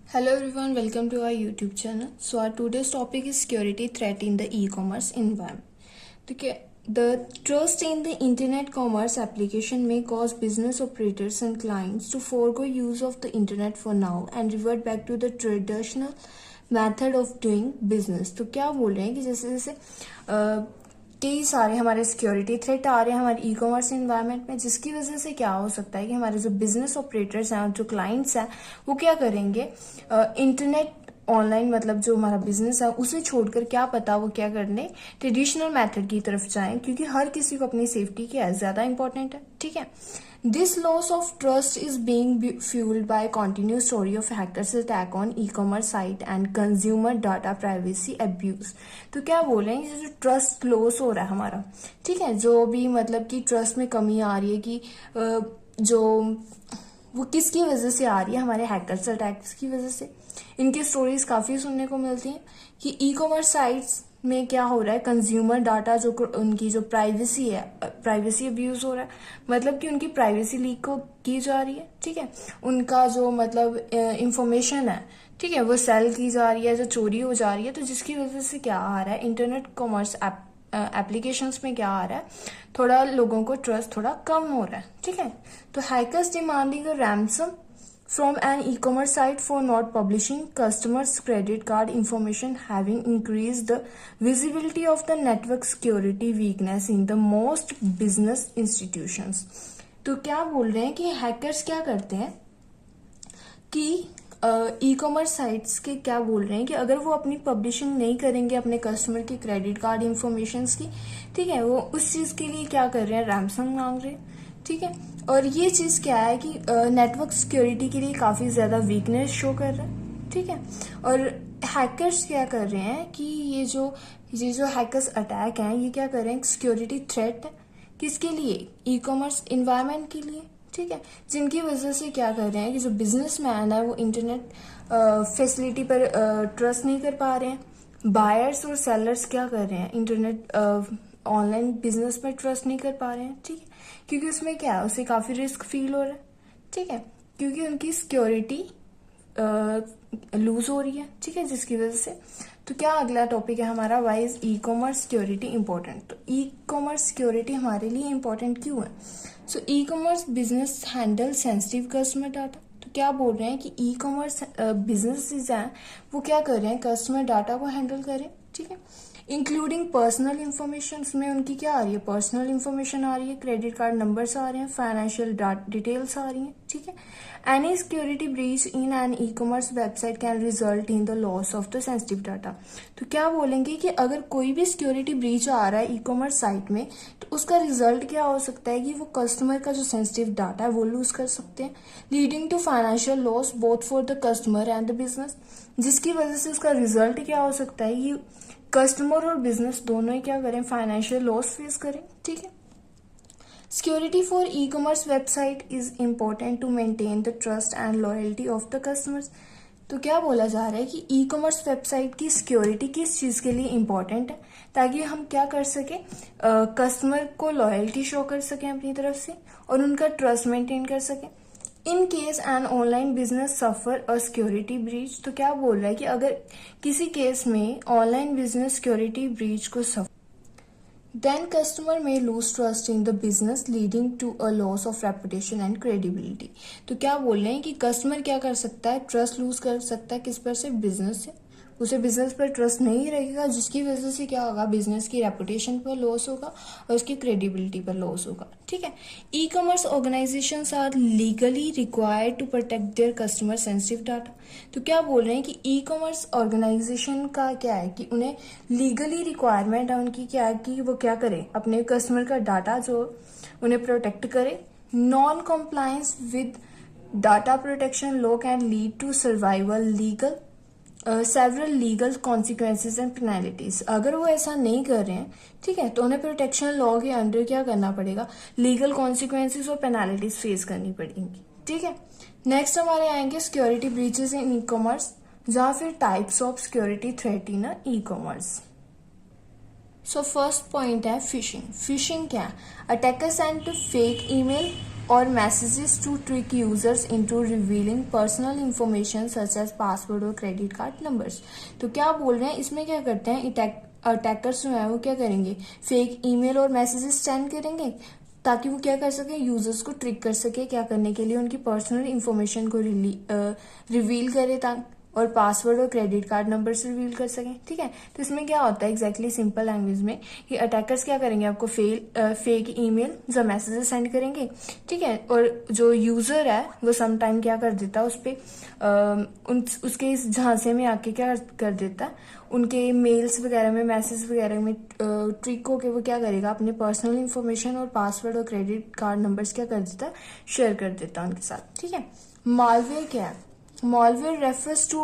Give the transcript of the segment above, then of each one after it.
Hello everyone, welcome to our YouTube channel. So our today's topic is security threat in the e-commerce environment. The trust in the internet commerce application may cause business operators and clients to forego use of the internet for now and revert back to the traditional method of doing business. तो क्या बोल रहे हैं कि जैसे जैसे कई सारे हमारे सिक्योरिटी थ्रेट आ रहे हैं हमारे ई कॉमर्स इन्वायरमेंट में, जिसकी वजह से क्या हो सकता है कि हमारे जो बिजनेस ऑपरेटर्स हैं और जो क्लाइंट्स हैं वो क्या करेंगे, इंटरनेट ऑनलाइन मतलब जो हमारा बिजनेस है उसे छोड़कर क्या पता वो क्या करने ट्रेडिशनल मेथड की तरफ जाएं, क्योंकि हर किसी को अपनी सेफ्टी क्या है ज्यादा इंपॉर्टेंट है. ठीक है. This loss of trust is being fueled by continuous story of hackers attack on e-commerce site and consumer data privacy abuse. तो क्या बोल रहे हैं, ये जो ट्रस्ट लॉस हो रहा है हमारा, ठीक है, जो भी मतलब कि ट्रस्ट में कमी आ रही है कि जो वो किसकी वजह से आ रही है, हमारे हैकर्स अटैक्स की वजह से. इनकी स्टोरीज काफी सुनने को मिलती हैं कि ई कॉमर्स साइट्स में क्या हो रहा है, कंज्यूमर डाटा जो उनकी जो प्राइवेसी है, प्राइवेसी अब्यूज हो रहा है, मतलब कि उनकी प्राइवेसी लीक को की जा रही है. ठीक है. उनका जो मतलब इंफॉर्मेशन है, ठीक है, वो सेल की जा रही है, जो चोरी हो जा रही है. तो जिसकी वजह से क्या आ रहा है, इंटरनेट कॉमर्स एप्लीकेशंस में क्या आ रहा है, थोड़ा लोगों को ट्रस्ट थोड़ा कम हो रहा है. ठीक है. तो hackers demanding a ransom from an e-commerce site for not publishing customers' credit card information, having increased the visibility of the network security weakness in the most business institutions. तो क्या बोल रहे हैं कि हैकर्स क्या करते हैं कि ई कॉमर्स साइट्स के क्या बोल रहे हैं कि अगर वो अपनी पब्लिशिंग नहीं करेंगे अपने कस्टमर की क्रेडिट कार्ड इंफॉर्मेशन की, ठीक है, वो उस चीज के लिए क्या कर रहे हैं, रैंसम मांग रहे हैं. ठीक है. और ये चीज क्या है कि नेटवर्क सिक्योरिटी के लिए काफी ज्यादा वीकनेस शो कर रहा है. ठीक है. और हैकर्स क्या कर रहे हैं कि ये जो हैकर्स अटैक हैं ये क्या कर रहे हैं, सिक्योरिटी थ्रेट है किसके लिए, ई कॉमर्स इन्वायरमेंट के लिए. ठीक है. जिनकी वजह से क्या कर रहे हैं कि जो बिजनेसमैन है वो इंटरनेट फैसिलिटी पर ट्रस्ट नहीं कर पा रहे हैं. बायर्स और सेलर्स क्या कर रहे हैं, इंटरनेट ऑनलाइन बिजनेस पर ट्रस्ट नहीं कर पा रहे हैं. ठीक है. क्योंकि उसमें क्या है, उसे काफी रिस्क फील हो रहा है. ठीक है. क्योंकि उनकी सिक्योरिटी लूज हो रही है. ठीक है. जिसकी वजह से तो क्या अगला टॉपिक है हमारा, why is e commerce security important. तो ई कॉमर्स सिक्योरिटी हमारे लिए इंपॉर्टेंट क्यों है. So e commerce business handle sensitive customer data. तो क्या बोल रहे हैं कि ई कॉमर्स बिजनेसेस हैं वो क्या कर रहे हैं, कस्टमर डाटा को हैंडल करें. ठीक है. इंक्लूडिंग पर्सनल इंफॉर्मेशन में उनकी क्या आ रही है, पर्सनल इंफॉर्मेशन आ रही है, क्रेडिट कार्ड नंबर्स आ रहे हैं, फाइनेंशियल डिटेल्स आ रही हैं. ठीक है. Any security breach in an e commerce website can result in the loss of the sensitive data. तो क्या बोलेंगे कि अगर कोई भी सिक्योरिटी ब्रीच आ रहा है ई कॉमर्स साइट में तो उसका रिजल्ट क्या हो सकता है कि वो कस्टमर का जो सेंसिटिव डाटा है वो लूज कर सकते हैं, leading to financial loss both for the customer and the business. जिसकी वजह से उसका रिजल्ट क्या हो सकता है कि कस्टमर और बिजनेस दोनों ही क्या करें, फाइनेंशियल लॉस फेस करें. ठीक है. Security for e commerce website is important to maintain the trust and loyalty of the customers. तो क्या बोला जा रहा है कि ई कॉमर्स वेबसाइट की सिक्योरिटी किस चीज के लिए इम्पोर्टेंट है, ताकि हम क्या कर सके, कस्टमर को लॉयल्टी शो कर सकें अपनी तरफ से और उनका ट्रस्ट मेंटेन कर सकें. In case an online business suffer a security breach. तो क्या बोल रहा है कि अगर किसी केस में ऑनलाइन बिजनेस सिक्योरिटी ब्रीच को suffer, then customer may lose trust in the business leading to a loss of reputation and credibility. तो क्या बोल रहे हैं कि कस्टमर क्या कर सकता है, ट्रस्ट लूज कर सकता है किस पर से, बिजनेस से. उसे बिजनेस पर ट्रस्ट नहीं रहेगा, जिसकी वजह से क्या होगा, बिजनेस की रेपुटेशन पर लॉस होगा और उसकी क्रेडिबिलिटी पर लॉस होगा. ठीक है. E commerce organisations are legally required to protect their customer sensitive data. तो क्या बोल रहे हैं कि ई कॉमर्स ऑर्गेनाइजेशन का क्या है कि उन्हें लीगली रिक्वायरमेंट है उनकी क्या है कि वो क्या करें, अपने कस्टमर का डाटा जो उन्हें प्रोटेक्ट करे. Non compliance with data protection law can lead to survival legal several legal consequences and penalties. अगर वो ऐसा नहीं कर रहे हैं, ठीक है, तो उन्हें प्रोटेक्शन लॉ के अंडर क्या करना पड़ेगा, लीगल कॉन्सिक्वेंसेज और पेनल्टीज फेस करनी पड़ेंगी. ठीक है. नेक्स्ट हमारे आएंगे सिक्योरिटी ब्रीचेस इन ई कॉमर्स, जहां फिर types of security threat in e commerce. So first point है फिशिंग. फिशिंग क्या है, attacker send fake email or messages to trick users into revealing personal information such as password और credit card numbers। तो क्या बोल रहे हैं, इसमें क्या करते हैं अटैकर्स जो है वो क्या करेंगे, फेक ईमेल और मैसेजेस सेंड करेंगे ताकि वो क्या कर सके, यूजर्स को ट्रिक कर सके, क्या करने के लिए, उनकी पर्सनल इंफॉर्मेशन को रिवील करे और पासवर्ड और क्रेडिट कार्ड नंबर से रिवील कर सकें। ठीक है, तो इसमें क्या होता है एग्जैक्टली सिंपल लैंग्वेज में कि अटैकर्स क्या करेंगे, आपको फेक ईमेल या मैसेजेस सेंड करेंगे। ठीक है, और जो यूजर है वो सम टाइम क्या कर देता है, उस पर उसके इस झांसे में आके क्या कर देता है, उनके मेल्स वगैरह में, मैसेज वगैरह में ट्रिक होके वो क्या करेगा, अपने पर्सनल इंफॉर्मेशन और पासवर्ड और क्रेडिट कार्ड नंबर्स क्या कर देता है, शेयर कर देता है उनके साथ। ठीक है, मालवेयर क्या है, malware refers to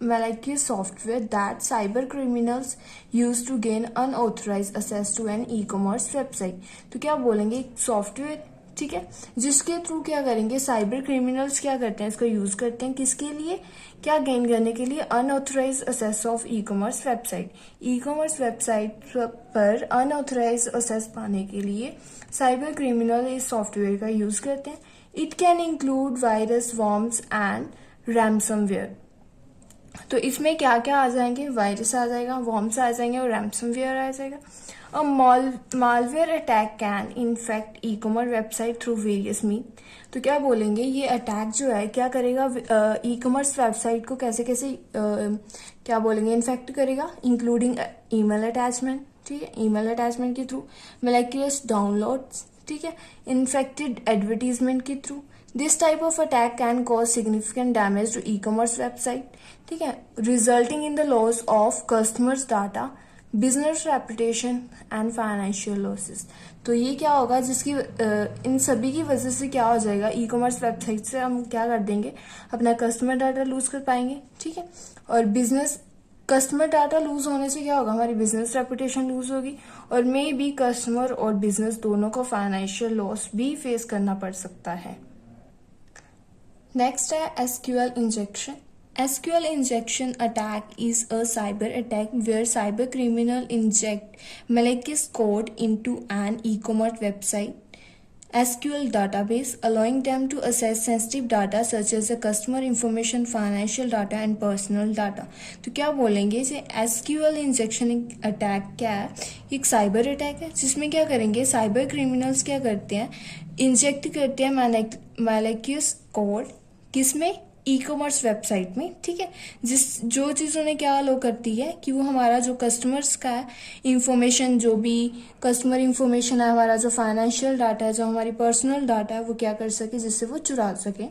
malicious software that cyber criminals use to gain unauthorized access to an e-commerce website। तो क्या बोलेंगे, सॉफ्टवेयर, ठीक है, जिसके थ्रू क्या करेंगे, साइबर क्रिमिनल्स क्या करते हैं, इसको यूज करते हैं किसके लिए, क्या गेन करने के लिए, unauthorised access of e commerce website. E commerce website पर अनऑथराइज असेस पाने के लिए साइबर क्रिमिनल इस सॉफ्टवेयर का यूज करते हैं। It can include virus, worms and ransomware. तो इसमें क्या क्या आ जाएंगे, वायरस आ जाएगा, वॉर्म्स आ जाएंगे और रैमसमवेयर आ जाएगा। A malware attack can infect e-commerce website through various mean. तो क्या बोलेंगे, ये अटैक जो है क्या करेगा, ई कॉमर्स वेबसाइट को कैसे कैसे क्या बोलेंगे, इन्फेक्ट करेगा, इंक्लूडिंग ईमेल अटैचमेंट। ठीक है, ईमेल अटैचमेंट के थ्रू, मैलिशियस डाउनलोड्स, ठीक है, इन्फेक्टेड एडवर्टीजमेंट के through. This type of attack can cause significant damage to e commerce website. ठीक है, resulting in the loss of customers data, business reputation and financial losses. तो ये क्या होगा, जिसकी इन सभी की वजह से क्या हो जाएगा, ई कॉमर्स वेबसाइट से हम क्या कर देंगे, अपना कस्टमर डाटा लूज कर पाएंगे। ठीक है, और बिजनेस कस्टमर डाटा लूज होने से क्या होगा, हमारी बिजनेस रेपुटेशन लूज होगी और मे बी कस्टमर और बिजनेस दोनों को फाइनेंशियल लॉस भी फेस करना पड़ सकता है। नेक्स्ट है SQL injection. SQL injection attack is a cyber attack where cyber criminal inject malicious code into an e-commerce website SQL database, allowing them to access sensitive data such as the customer information, financial data and personal data। तो क्या बोलेंगे, इसे SQL injection attack क्या है, एक cyber attack है जिसमें क्या करेंगे, साइबर क्रिमिनल्स क्या करते हैं, इंजेक्ट करते हैं malicious कोड, किसमें, ई कॉमर्स वेबसाइट में। ठीक है, जो चीज़ उन्हें क्या अलो करती है कि वो हमारा जो कस्टमर्स का है इंफॉर्मेशन, जो भी कस्टमर इंफॉर्मेशन है, हमारा जो फाइनेंशियल डाटा है, जो हमारी पर्सनल डाटा है, वो क्या कर सके, जिससे वो चुरा सके।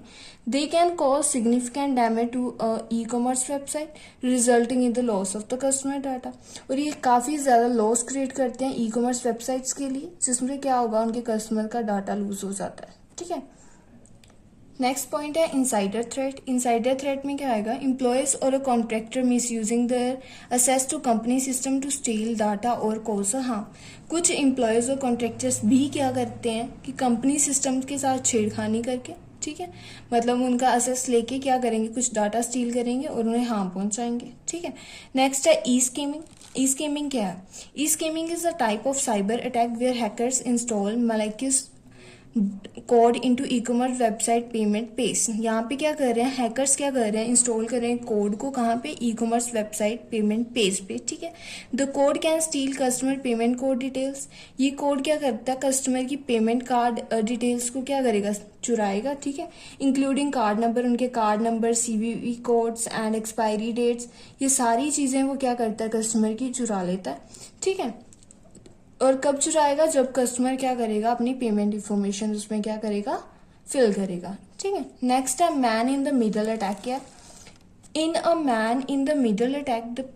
They can cause significant damage to e commerce website resulting in the loss of the customer data. और ये काफ़ी ज़्यादा लॉस क्रिएट करते हैं ई कॉमर्स वेबसाइट्स के लिए, जिसमें क्या होगा, उनके कस्टमर का डाटा लूज हो जाता है। ठीक है, नेक्स्ट पॉइंट है इनसाइडर थ्रेट। इनसाइडर थ्रेट में क्या आएगा, एम्प्लॉयज और a contractor misusing their access to company system to steal data और कॉज हार्म। कुछ एम्प्लॉयज और कॉन्ट्रैक्टर्स भी क्या करते हैं कि कंपनी सिस्टम के साथ छेड़खानी करके, ठीक है, मतलब उनका एक्सेस लेके क्या करेंगे, कुछ डाटा स्टील करेंगे और उन्हें हार्म पहुंचाएंगे। ठीक है, नेक्स्ट है ई स्कीमिंग। ई स्कीमिंग क्या है, e skimming is a type of cyber attack where hackers install malicious code into e commerce website payment page. यहाँ पे क्या कर रहे हैं, हैकर्स क्या कर रहे हैं, इंस्टॉल कर रहे हैं कोड को, कहाँ पे, ई कॉमर्स वेबसाइट पेमेंट पेज पे। ठीक है, the code can steel customer payment code details. ये कोड क्या करता है, कस्टमर की पेमेंट कार्ड डिटेल्स को क्या करेगा, चुराएगा। ठीक है, इंक्लूडिंग कार्ड नंबर, उनके card number, CVV codes and expiry dates, ये सारी चीजें वो क्या करता है, कस्टमर की चुरा लेता है। ठीक है, और कब चुराएगा, जब कस्टमर क्या करेगा, अपनी पेमेंट इंफॉर्मेशन उसमें क्या करेगा, फिल करेगा। ठीक है, नेक्स्ट है man in the middle attack. क्या, in a man in the middle attack the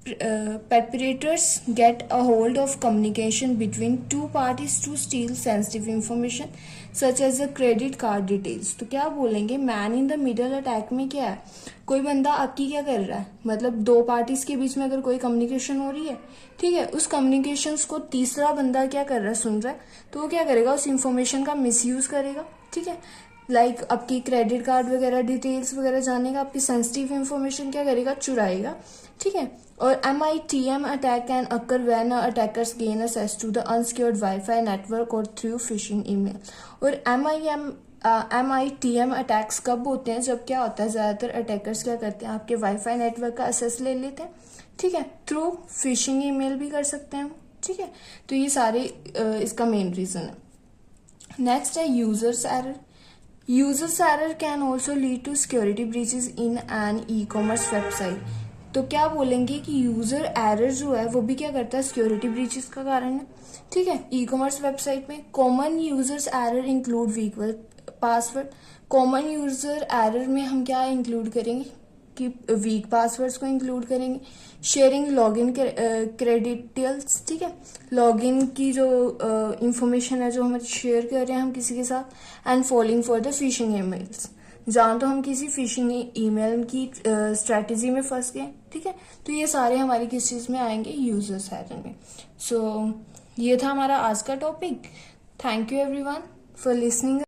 perpetrators get a hold of communication between two parties to steal sensitive information such as the credit card details। तो क्या बोलेंगे, man in the middle attack में क्या है, कोई बंदा आपकी क्या कर रहा है, मतलब दो पार्टीज के बीच में अगर कोई कम्युनिकेशन हो रही है, ठीक है, उस कम्युनिकेशन को तीसरा बंदा क्या कर रहा है, सुन रहा है, तो वो क्या करेगा, उस इंफॉर्मेशन का मिसयूज करेगा। ठीक है, लाइक आपकी क्रेडिट कार्ड वगैरह डिटेल्स वगैरह जानेगा, आपकी सेंसिटिव इंफॉर्मेशन क्या करेगा, चुराएगा, ठीक है। और MITM attack can occur when attackers gain access to the unsecured wifi network और थ्रू फिशिंग ईमेल। और MITM अटैक्स कब होते हैं, जब क्या होता है, ज्यादातर अटैकर्स क्या करते हैं, आपके वाईफाई नेटवर्क का एक्सेस ले लेते हैं, ठीक है, थ्रू फिशिंग ईमेल भी कर सकते हैं, ठीक है। तो ये सारे इसका मेन रीजन है। नेक्स्ट है users error. Users error can also lead to security breaches in an e-commerce website. तो क्या बोलेंगे कि यूजर एरर जो है वो भी क्या करता है, सिक्योरिटी ब्रीचेस का कारण है, ठीक है। ई कॉमर्स वेबसाइट में common users error include week password. Common user error में हम क्या इंक्लूड करेंगे कि वीक पासवर्ड्स को इंक्लूड करेंगे। शेयरिंग लॉगिन क्रेडेंशियल्स, ठीक है, लॉगिन की जो इंफॉर्मेशन है जो हम शेयर कर रहे हैं हम किसी के साथ। And following for the fishing emails, जहाँ तो हम किसी फिशिंग ईमेल की स्ट्रेटेजी में फंस गए, ठीक है। तो ये सारे हमारी किस चीज में आएंगे, यूजर्स एरर में। सो ये था हमारा आज का topic. Thank you everyone for listening.